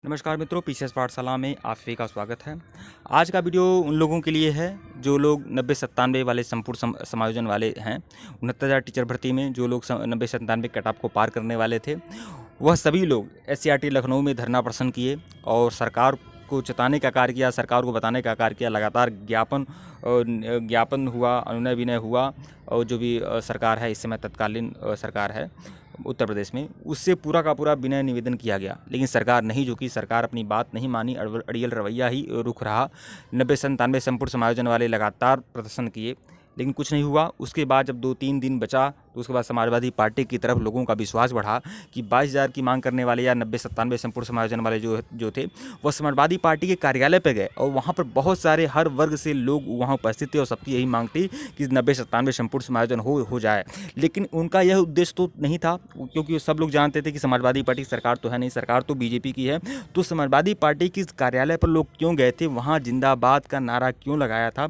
नमस्कार मित्रों, पीसीएस पाठशाला में आप सभी का स्वागत है। आज का वीडियो उन लोगों के लिए है जो लोग 90-97 वाले संपूर्ण समायोजन वाले हैं। 69,000 टीचर भर्ती में जो लोग 90-97 कट ऑफ को पार करने वाले थे, वह सभी लोग एससीईआरटी लखनऊ में धरना प्रदर्शन किए और सरकार को चेताने का कार्य किया, सरकार को बताने का कार्य किया। लगातार ज्ञापन हुआ, अनुनय विनय हुआ और जो भी सरकार है, इस समय तत्कालीन सरकार है उत्तर प्रदेश में, उससे पूरा का पूरा विनय निवेदन किया गया, लेकिन सरकार नहीं झुकी। सरकार अपनी बात नहीं मानी, अड़ियल रवैया ही रुख रहा। 90-97 संपूर्ण समायोजन वाले लगातार प्रदर्शन किए, लेकिन कुछ नहीं हुआ। उसके बाद जब 2-3 दिन बचा तो उसके बाद समाजवादी पार्टी की तरफ लोगों का विश्वास बढ़ा कि 22,000 की मांग करने वाले या 90-97 संपूर्ण समायोजन वाले जो थे, वह समाजवादी पार्टी के कार्यालय पर गए और वहाँ पर बहुत सारे हर वर्ग से लोग वहाँ उपस्थित थे और सबकी यही मांग थी कि 90-97 संपूर्ण समायोजन हो जाए। लेकिन उनका यह उद्देश्य तो नहीं था, क्योंकि सब लोग जानते थे कि समाजवादी पार्टी सरकार तो है नहीं, सरकार तो बीजेपी की है। तो समाजवादी पार्टी के कार्यालय पर लोग क्यों गए थे, वहाँ जिंदाबाद का नारा क्यों लगाया था?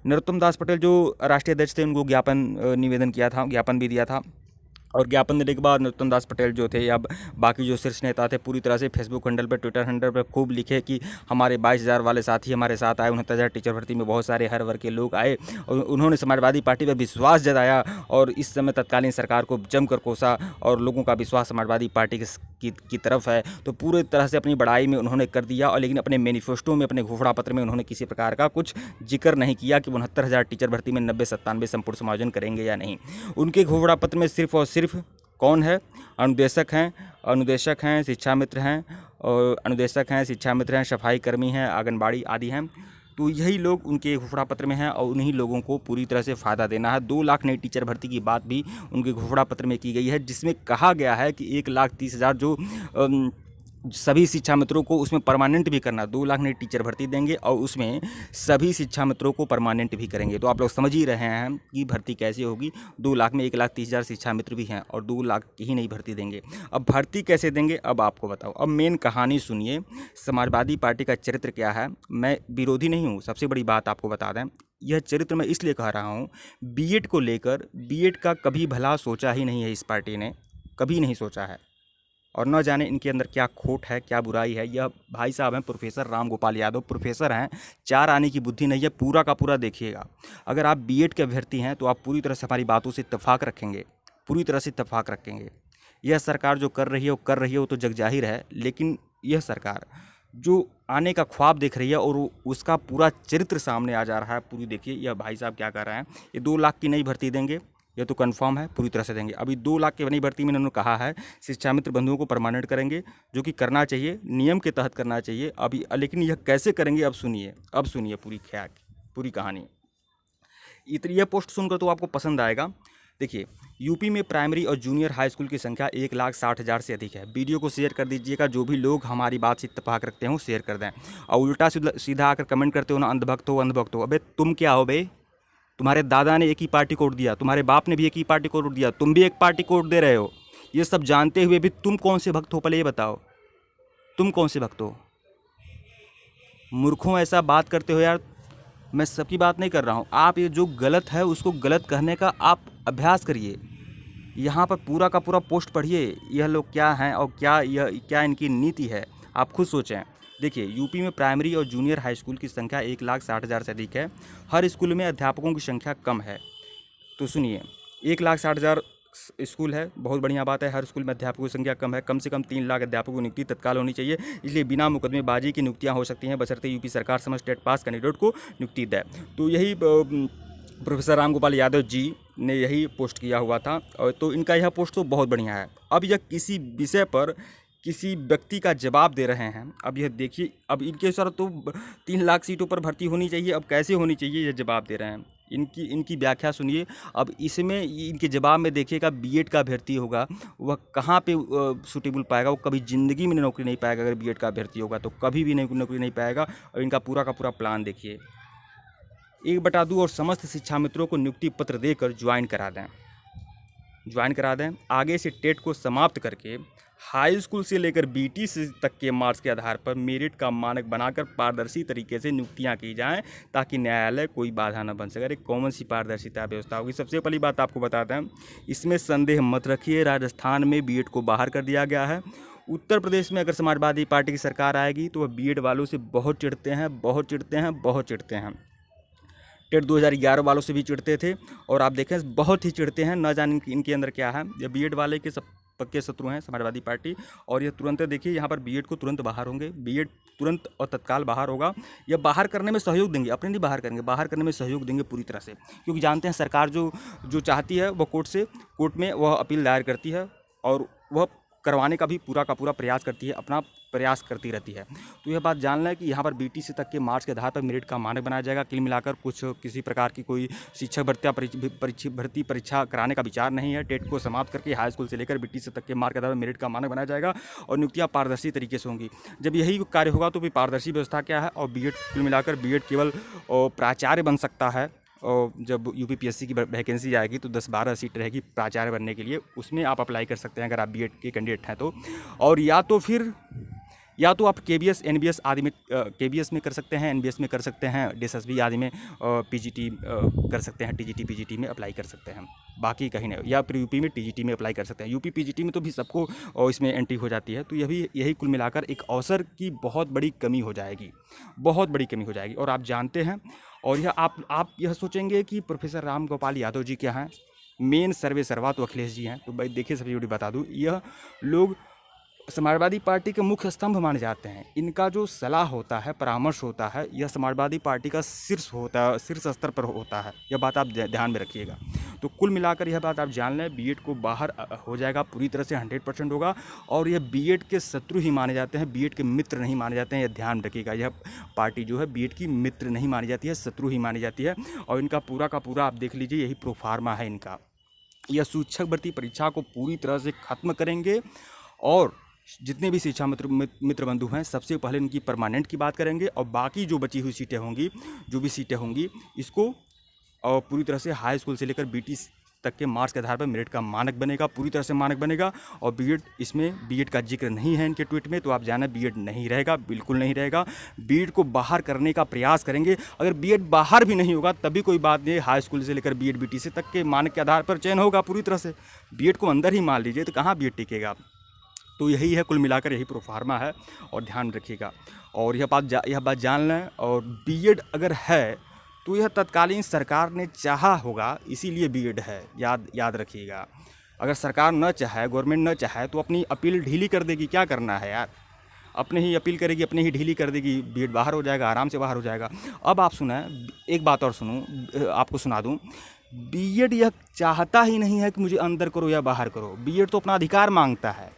नरोत्तम दास पटेल जो राष्ट्रीय अध्यक्ष थे, उनको ज्ञापन निवेदन किया था, ज्ञापन भी दिया था। और ज्ञापन देने के बाद नरोत्तम दास पटेल जो थे या बाकी जो शीर्ष नेता थे, पूरी तरह से फेसबुक हैंडल पर, ट्विटर हैंडल पर खूब लिखे कि हमारे 22,000 वाले साथी हमारे साथ आए। 69,000 टीचर भर्ती में बहुत सारे हर वर्ग के लोग आए और उन्होंने समाजवादी पार्टी पर विश्वास जताया और इस समय तत्कालीन सरकार को जमकर कोसा और लोगों का विश्वास समाजवादी पार्टी की तरफ है। तो पूरी तरह से अपनी बड़ाई में उन्होंने कर दिया, और लेकिन अपने मैनिफेस्टो में, अपने घोषणा पत्र में उन्होंने किसी प्रकार का कुछ जिक्र नहीं किया कि 69,000 टीचर भर्ती में 90-97 संपूर्ण समायोजन करेंगे या नहीं। उनके घोषणा पत्र में सिर्फ और सिर्फ कौन है? अनुदेशक हैं, शिक्षा मित्र हैं, और अनुदेशक हैं, शिक्षा मित्र हैं, सफाई कर्मी हैं, आंगनबाड़ी आदि हैं। तो यही लोग उनके घोषणा पत्र में हैं और उन्हीं लोगों को पूरी तरह से फ़ायदा देना है। 2 लाख नई टीचर भर्ती की बात भी उनके घोषणा पत्र में की गई है, जिसमें कहा गया है कि 1,30,000 जो सभी शिक्षा मित्रों को उसमें परमानेंट भी करना। 2 लाख नई टीचर भर्ती देंगे और उसमें सभी शिक्षा मित्रों को परमानेंट भी करेंगे। तो आप लोग समझ ही रहे हैं कि भर्ती कैसे होगी। 2 लाख में 1,30,000 शिक्षा मित्र भी हैं और 2 लाख की ही नहीं भर्ती देंगे। अब भर्ती कैसे देंगे, अब आपको बताओ। अब मेन कहानी सुनिए, समाजवादी पार्टी का चरित्र क्या है। मैं विरोधी नहीं हूँ, सबसे बड़ी बात आपको बता दें। यह चरित्र मैं इसलिए कह रहा हूँ, बीएड को लेकर, बीएड का कभी भला सोचा ही नहीं है इस पार्टी ने, कभी नहीं सोचा है। और न जाने इनके अंदर क्या खोट है, क्या बुराई है। यह भाई साहब हैं प्रोफेसर राम गोपाल यादव, प्रोफेसर हैं, 4 आने की बुद्धि नहीं है। पूरा का पूरा देखिएगा। अगर आप बीएड के अभ्यर्थी हैं तो आप पूरी तरह से हमारी बातों से इत्तेफाक रखेंगे, पूरी तरह से इत्तेफाक रखेंगे। यह सरकार जो कर रही है वो तो जग जाहिर है, लेकिन यह सरकार जो आने का ख्वाब देख रही है और उसका पूरा चरित्र सामने आ जा रहा है। पूरी देखिए यह भाई साहब क्या कर रहे हैं। ये 2 लाख की नई भर्ती देंगे, ये तो कंफर्म है, पूरी तरह से देंगे। अभी 2 लाख की नई भर्ती में इन्होंने कहा है शिक्षा मित्र बंधुओं को परमानेंट करेंगे, जो कि करना चाहिए, नियम के तहत करना चाहिए। अभी लेकिन यह कैसे करेंगे, अब सुनिए पूरी कहानी। इतनी यह पोस्ट सुनकर तो आपको पसंद आएगा। देखिए, यूपी में प्राइमरी और जूनियर हाई स्कूल की संख्या 1,60,000 से अधिक है। वीडियो को शेयर कर दीजिएगा, जो भी लोग हमारी बात से इत्तेफाक रखते हो शेयर कर दें। और उल्टा सीधा आकर कमेंट करते हो ना, अंधभक्त हो। अबे तुम क्या हो बे? तुम्हारे दादा ने एक ही पार्टी कोड दिया, तुम्हारे बाप ने भी एक ही पार्टी कोड दिया, तुम भी एक पार्टी कोड दे रहे हो। ये सब जानते हुए भी तुम कौन से भक्त हो, पहले ये बताओ, तुम कौन से भक्त हो? मूर्खों, ऐसा बात करते हो यार। मैं सबकी बात नहीं कर रहा हूँ, आप ये जो गलत है उसको गलत कहने का आप अभ्यास करिए। यहाँ पर पूरा का पूरा पोस्ट पढ़िए, यह लोग क्या हैं और क्या इनकी नीति है, आप खुद सोचें। देखिए, यूपी में प्राइमरी और जूनियर हाई स्कूल की संख्या 1,60,000 से अधिक है। हर स्कूल में अध्यापकों की संख्या कम है। तो सुनिए, 1,60,000 स्कूल है, बहुत बढ़िया बात है। हर स्कूल में अध्यापकों की संख्या कम है। कम से कम 3 लाख अध्यापकों की नियुक्ति तत्काल होनी चाहिए। इसलिए बिना मुकदमेबाजी की नियुक्तियाँ हो सकती हैं, बशर्ते यूपी सरकार समझ स्टेट पास कैंडिडेट को नियुक्ति दे। तो यही प्रोफेसर राम गोपाल यादव जी ने यही पोस्ट किया हुआ था। और तो इनका यह पोस्ट तो बहुत बढ़िया है। अब यह किसी विषय पर किसी व्यक्ति का जवाब दे रहे हैं। अब यह देखिए, अब इनके सर तो 3 लाख सीटों पर भर्ती होनी चाहिए, अब कैसे होनी चाहिए यह जवाब दे रहे हैं। इनकी व्याख्या सुनिए। अब इसमें इनके जवाब में देखिएगा, बीएड का अभ्यर्थी होगा वह कहाँ पे सूटेबल पाएगा? वो कभी ज़िंदगी में नौकरी नहीं पाएगा। अगर बीएड का अभ्यर्थी होगा तो कभी भी नौकरी नहीं पाएगा। और इनका पूरा का पूरा प्लान देखिए, 1/2 और समस्त शिक्षा मित्रों को नियुक्ति पत्र देकर ज्वाइन करा दें। आगे से टेट को समाप्त करके हाई स्कूल से लेकर बीटी तक के मार्क्स के आधार पर मेरिट का मानक बनाकर पारदर्शी तरीके से नियुक्तियां की जाएं, ताकि न्यायालय कोई बाधा न बन सके। एक कॉमन सी पारदर्शिता व्यवस्था होगी। सबसे पहली बात आपको बताते हैं, इसमें संदेह मत रखिए, राजस्थान में बीएड को बाहर कर दिया गया है। उत्तर प्रदेश में अगर समाजवादी पार्टी की सरकार आएगी तो वह बीएड वालों से बहुत चिढ़ते हैं, बहुत चिढ़ते हैं, बहुत चिढ़ते हैं। टेट 2011 वालों से भी चिढ़ते थे और आप देखें बहुत ही चिढ़ते हैं, न जाने इनके अंदर क्या है। ये बीएड वाले के सब पक्के शत्रु हैं समाजवादी पार्टी। और ये तुरंत देखिए यहाँ पर बीएड को तुरंत बाहर होंगे, बीएड तुरंत और तत्काल बाहर होगा। यह बाहर करने में सहयोग देंगे, अपने नहीं बाहर करेंगे, बाहर करने में सहयोग देंगे पूरी तरह से, क्योंकि जानते हैं सरकार जो चाहती है वह कोर्ट में वह अपील दायर करती है और वह करवाने का भी पूरा का पूरा प्रयास करती है, अपना प्रयास करती रहती है। तो यह बात जानना है कि यहाँ पर बीटीसी तक के मार्क्स के आधार पर मेरिट का मानक बनाया जाएगा। कुल मिलाकर किसी प्रकार की कोई शिक्षक भर्ती परीक्षा कराने का विचार नहीं है। टेट को समाप्त करके हाई स्कूल से लेकर बीटीसी तक के मार्क के आधार पर मेरिट का मानक बनाया जाएगा और नियुक्तियाँ पारदर्शी तरीके से होंगी। जब यही कार्य होगा तो फिर पारदर्शी व्यवस्था क्या है। और बीएड कुल मिलाकर बीएड केवल प्राचार्य बन सकता है। और जब यूपीपीएससी की वैकेंसी आएगी तो 10-12 सीट रहेगी प्राचार्य बनने के लिए, उसमें आप अप्लाई कर सकते हैं अगर आप बीएड के कैंडिडेट हैं तो। और या तो आप केबीएस एनबीएस आदि में केबीएस में कर सकते हैं, एनबीएस में कर सकते हैं, डीएसएसबी आदि में पीजीटी कर सकते हैं, टीजीटी पीजीटी में अप्लाई कर सकते हैं, बाकी कहीं नहीं। या फिर यूपी में टीजीटी में अप्लाई कर सकते हैं। यूपी पीजीटी में तो भी सबको इसमें एंट्री हो जाती है। तो यही कुल मिलाकर एक अवसर की बहुत बड़ी कमी हो जाएगी, बहुत बड़ी कमी हो जाएगी। और आप जानते हैं, और यह आप यह सोचेंगे कि प्रोफेसर राम गोपाल यादव जी क्या हैं, मेन सर्वे सर्वा तो अखिलेश जी हैं। तो भाई देखिए सभी जोड़ी बता दूँ, यह लोग समाजवादी पार्टी के मुख्य स्तंभ माने जाते हैं। इनका जो सलाह होता है, परामर्श होता है, यह समाजवादी पार्टी का शीर्ष स्तर पर होता है। यह बात आप ध्यान में रखिएगा। तो कुल मिलाकर यह बात आप जान लें, बीएड को बाहर हो जाएगा पूरी तरह से 100% होगा। और यह बीएड के शत्रु ही माने जाते हैं, बीएड के मित्र नहीं माने जाते हैं। यह ध्यान रखिएगा, यह पार्टी जो है बीएड की मित्र नहीं मानी जाती है, शत्रु ही मानी जाती है। और इनका पूरा का पूरा आप देख लीजिए, यही प्रोफार्मा है इनका। यह शिक्षक भर्ती परीक्षा को पूरी तरह से खत्म करेंगे और जितने भी शिक्षा मित्र बंधु हैं सबसे पहले इनकी परमानेंट की बात करेंगे। और बाकी जो बची हुई सीटें होंगी, जो भी सीटें होंगी, इसको पूरी तरह से हाई स्कूल से लेकर बीटी तक के मार्क्स के आधार पर मेरिट का मानक बनेगा, पूरी तरह से मानक बनेगा। और बीएड का जिक्र नहीं है इनके ट्वीट में, तो आप जाना बीएड नहीं रहेगा, बिल्कुल नहीं रहेगा। बीएड को बाहर करने का प्रयास करेंगे। अगर बीएड बाहर भी नहीं होगा तभी कोई बात नहीं, हाई स्कूल से लेकर बीएड बीटीसी तक के मानक के आधार पर चयन होगा पूरी तरह से। बीएड को अंदर ही मान लीजिए तो कहाँ बीएड टिकेगा। तो यही है, कुल मिलाकर यही प्रोफार्मा है और ध्यान रखिएगा। और यह बात जान लें। और बीएड अगर है तो यह तत्कालीन सरकार ने चाहा होगा, इसीलिए बीएड है, याद रखिएगा। अगर सरकार न चाहे, गवर्नमेंट न चाहे तो अपनी अपील ढीली कर देगी। क्या करना है यार, अपने ही अपील करेगी, अपने ही ढीली कर देगी, बीएड बाहर हो जाएगा, आराम से बाहर हो जाएगा। अब आप सुना, एक बात और सुनूँ, आपको सुना दूँ। बीएड यह चाहता ही नहीं है कि मुझे अंदर करो या बाहर करो। बीएड तो अपना अधिकार मांगता है।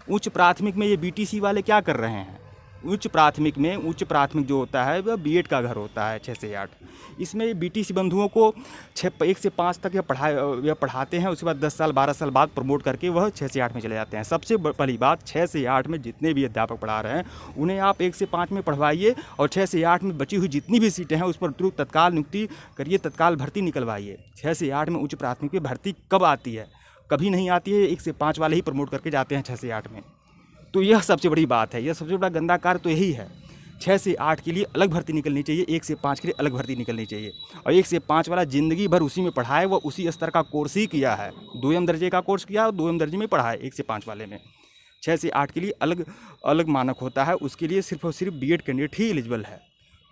उच्च प्राथमिक में ये बीटीसी वाले क्या कर रहे हैं, उच्च प्राथमिक जो होता है वह बीएड का घर होता है 6 से 8। इसमें बीटीसी बंधुओं को 1 से 5 तक यह पढ़ाते हैं। उसके बाद 10 साल 12 साल बाद प्रमोट करके वह 6 से 8 में चले जाते हैं। सबसे पहली बात, 6 से 8 में जितने भी अध्यापक पढ़ा रहे हैं उन्हें आप 1 से 5 में पढ़वाइए और 6 से 8 में बची हुई जितनी भी सीटें हैं उस पर तुरंत तत्काल नियुक्ति करिए, तत्काल भर्ती निकलवाइए। 6 से 8 में उच्च प्राथमिक में भर्ती कब आती है, कभी नहीं आती है। 1 से 5 वाले ही प्रमोट करके जाते हैं 6 से 8 में। तो यह सबसे बड़ी बात है, यह सबसे बड़ा गंदा कार्य तो यही है। 6 से 8 के लिए अलग भर्ती निकलनी चाहिए, 1 से 5 के लिए अलग भर्ती निकलनी चाहिए। और 1 से 5 वाला ज़िंदगी भर उसी में पढ़ाए, वह उसी स्तर का कोर्स ही किया है, 2वीं दर्जे का कोर्स किया और 2वीं दर्जे में पढ़ा है 1 से 5 वाले में। 6 से 8 के लिए अलग मानक होता है, उसके लिए सिर्फ और सिर्फ बीएड कैंडिडेट ही एलिजिबल है।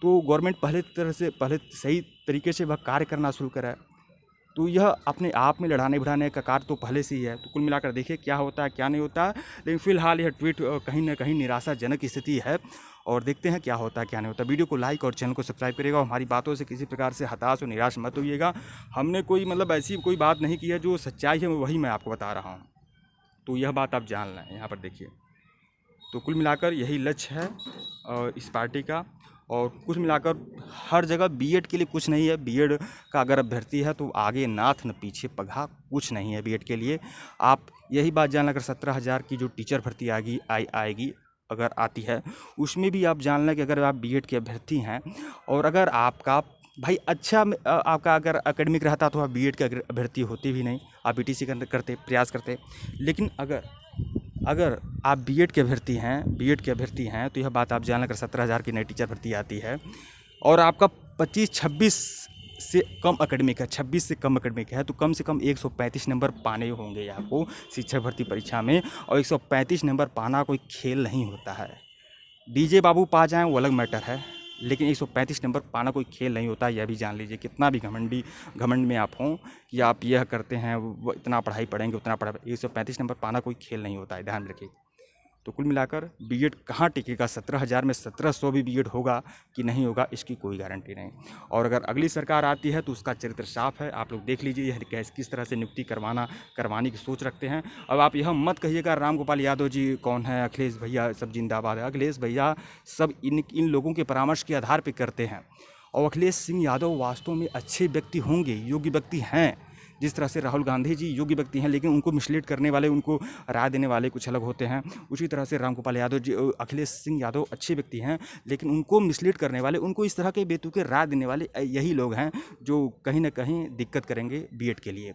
तो गवर्नमेंट पहले सही तरीके से वह कार्य करना शुरू करा। तो यह अपने आप में लड़ाने भिड़ाने का कार्य तो पहले से ही है। तो कुल मिलाकर देखिए क्या होता है क्या नहीं होता है। लेकिन फिलहाल यह ट्वीट कहीं ना कहीं निराशाजनक स्थिति है और देखते हैं क्या होता है क्या नहीं होता। वीडियो को लाइक और चैनल को सब्सक्राइब करिएगा और हमारी बातों से किसी प्रकार से हताश और निराश मत होइएगा। हमने कोई ऐसी कोई बात नहीं की है, जो सच्चाई है वही मैं आपको बता रहा हूँ। तो यह बात आप जान लें, यहाँ पर देखिए। तो कुल मिलाकर यही लक्ष्य है इस पार्टी का। और कुछ मिलाकर हर जगह बीएड के लिए कुछ नहीं है। बीएड का अगर अभ्यर्थी है तो आगे नाथ न पीछे पगहा, कुछ नहीं है बीएड के लिए। आप यही बात जान, अगर 17,000 की जो टीचर भर्ती आएगी अगर आती है, उसमें भी आप जान लें कि अगर आप बीएड के अभ्यर्थी हैं और अगर आपका भाई अच्छा आपका अगर एकेडमिक रहता तो आप बीएड के अभ्यर्थी होते भी नहीं, आप बीटीसी करते प्रयास करते। लेकिन अगर आप बीएड के अभ्यर्थी हैं तो यह बात आप जान, अगर 17,000 की नई टीचर भर्ती आती है और आपका 25-26 से कम एकेडमिक है, 26 से कम एकेडमिक है, तो कम से कम 135 नंबर पाने होंगे आपको शिक्षक भर्ती परीक्षा में। और 135 नंबर पाना कोई खेल नहीं होता है। डीजे बाबू पा जाएं वो अलग मैटर है, लेकिन 135 नंबर पाना कोई खेल नहीं होता, यह भी जान लीजिए। कितना भी घमंड में आप हों कि आप यह करते हैं, वो इतना पढ़ाई पढ़ेंगे उतना पढ़ाई, 135 नंबर पाना कोई खेल नहीं होता है, ध्यान रखिए। तो कुल मिलाकर बीएड कहाँ टिकेगा, 17,000 में 1700 भी बीएड होगा कि नहीं होगा, इसकी कोई गारंटी नहीं। और अगर अगली सरकार आती है तो उसका चरित्र साफ है, आप लोग देख लीजिए यह किस तरह से नियुक्ति करवाने की सोच रखते हैं। अब आप यह मत कहिएगा राम गोपाल यादव जी कौन है, अखिलेश भैया सब जिंदाबाद है। अखिलेश भैया सब इन लोगों के परामर्श के आधार पर करते हैं। और अखिलेश सिंह यादव वास्तव में अच्छे व्यक्ति होंगे, योग्य व्यक्ति हैं। जिस तरह से राहुल गांधी जी योग्य व्यक्ति हैं, लेकिन उनको मिसलीड करने वाले, उनको राय देने वाले कुछ अलग होते हैं। उसी तरह से रामगोपाल यादव जी, अखिलेश सिंह यादव अच्छे व्यक्ति हैं, लेकिन उनको मिसलीड करने वाले, उनको इस तरह के बेतुके राय देने वाले यही लोग हैं जो कहीं ना कहीं दिक्कत करेंगे बीएड के लिए।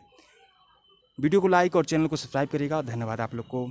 वीडियो को लाइक और चैनल को सब्सक्राइब करिएगा। धन्यवाद आप लोग को।